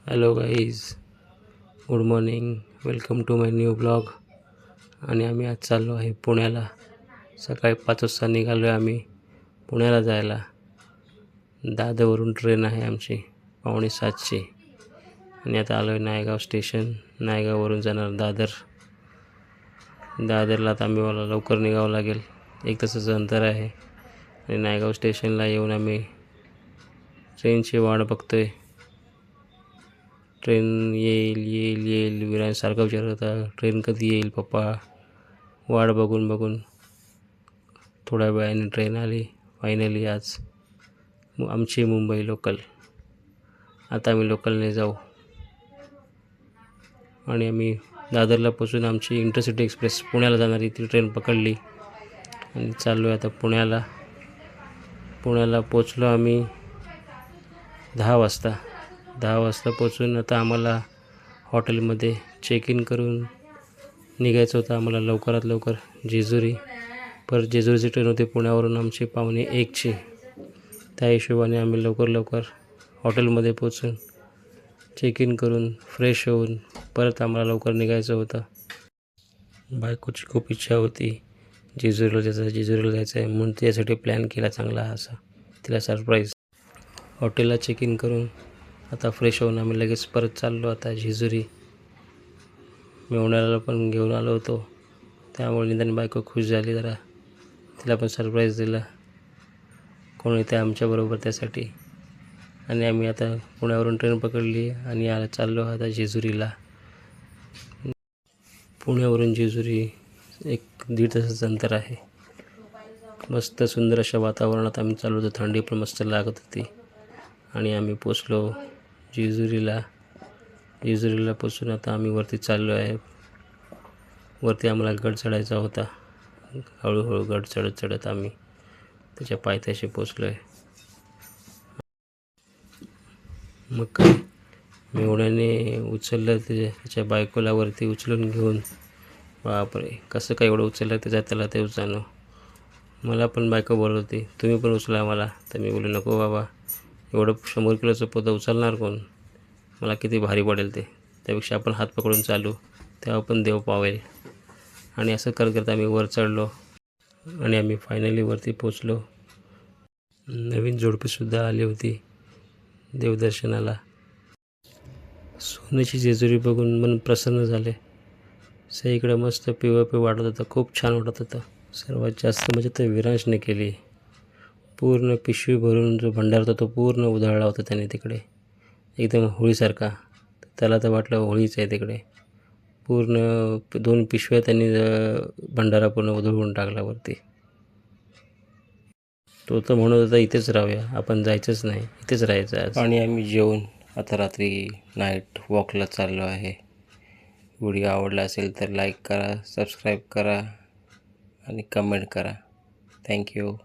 Hello guys, good morning. Welcome to my new blog. आणि आम्ही आज चाललो आहे पुण्याला. सकाळी 5 वाजता निघालो आहे आम्ही पुण्याला जायला. दादरवरून ट्रेन आहे आमची 6:45ची. आणि आता आलो आहे नायगाव स्टेशन. नायगाववरून जाणार दादरला. आता मला लवकर निघावं लागेल, 1 तासाचं अंतर आहे. आणि नायगाव स्टेशनला येऊन आम्ही ट्रेनची वाट बघतो आहे. ट्रेन येईल विराज सारखा विचारत होता, ट्रेन कधी येईल पप्पा. वाट बघून थोड्या वेळाने ट्रेन आली. फायनली आज आमची मुंबई लोकल. आता आम्ही लोकलने जाऊ. आणि आम्ही दादरला पोचून आमची इंटरसिटी एक्सप्रेस पुण्याला जाणारी ती ट्रेन पकडली आणि चाललो आहे आता पुण्याला. पुण्याला पोचलो आम्ही 10 वाजता. 10 वाजता पोचून आता आम्हाला हॉटेलमध्ये चेक इन करून निघायचं होतं आम्हाला लवकरात लवकर जेजुरी. पर जेजुरीची ट्रेन होती पुण्यावरून आमची 12:45ची. त्या हिशोबाने आम्ही लवकर हॉटेलमध्ये पोचून चेक इन करून फ्रेश होऊन परत आम्हाला लवकर निघायचं होतं. बायकोची खूप इच्छा होती जेजुरीला जायचं आहे म्हणून त्यासाठी प्लॅन केला चांगला असा, तिला सरप्राईज. हॉटेलला चेक इन करून आता फ्रेश होऊन आम्ही लगेच परत चाललो आता जेजुरी. मेवण्याला पण घेऊन आलो होतो, त्यामुळे निदान बायको खुश झाली जरा. तिला पण सरप्राईज दिला कोण येते आमच्याबरोबर त्यासाठी. आणि आम्ही आता पुण्यावरून ट्रेन पकडली आणि चाललो आता जेजुरीला. पुण्यावरून जेजुरी 1-1.5 तासाचं अंतर आहे. मस्त सुंदर अशा वातावरणात आम्ही चाललो होतो. थंडी पण मस्त लागत होती. आणि आम्ही पोचलो जेजुरीला. जेजुरीला पोचून आता आम्ही वरती चाललो आहे. वरती आम्हाला गड चढायचा होता. हळूहळू गड चढत आम्ही त्याच्या पायथ्याशी पोचलो आहे. मग काय मेवण्याने उचललं त्याच्या बायकोला वरती उचलून घेऊन. बापरे, कसं काय एवढं उचललं त्याला ते जाणं. मला पण बायको बोलत होती, तुम्ही पण उचला मला. तर मी बोललो नको बाबा, एवढं 100 किलोचं पोतं उचलणार कोण, मला किती भारी पडेल ते. त्यापेक्षा आपण हात पकडून चालू, तेव्हा पण देव पावेल. आणि असं करत आम्ही वर चढलो आणि आम्ही फायनली वरती पोचलो. नवीन जोडपीसुद्धा आली होती देवदर्शनाला. सोन्याची जेजुरी बघून मन प्रसन्न झाले. सगळीकडे मस्त POP वाटत होतं, खूप छान वाटत होतं. सर्वात जास्त मजा तर विरांशने केली. पूर्ण पिशवी भरून जो भंडार होता तो पूर्ण उधळला होता त्याने तिकडे, एकदम होळीसारखा. त्याला तर वाटलं होळीच आहे तिकडे. पूर्ण 2 पिशव्या त्यांनी भंडारा पूर्ण उधळून टाकला वरती. तो तर म्हणत होता इथेच राहूया, आपण जायचंच नाही, इथेच राहायचं आज. आणि आम्ही जेवून आता रात्री नाईट वॉकला चाललो आहे. व्हिडिओ आवडला असेल तर लाईक करा, सबस्क्राईब करा आणि कमेंट करा. थँक्यू.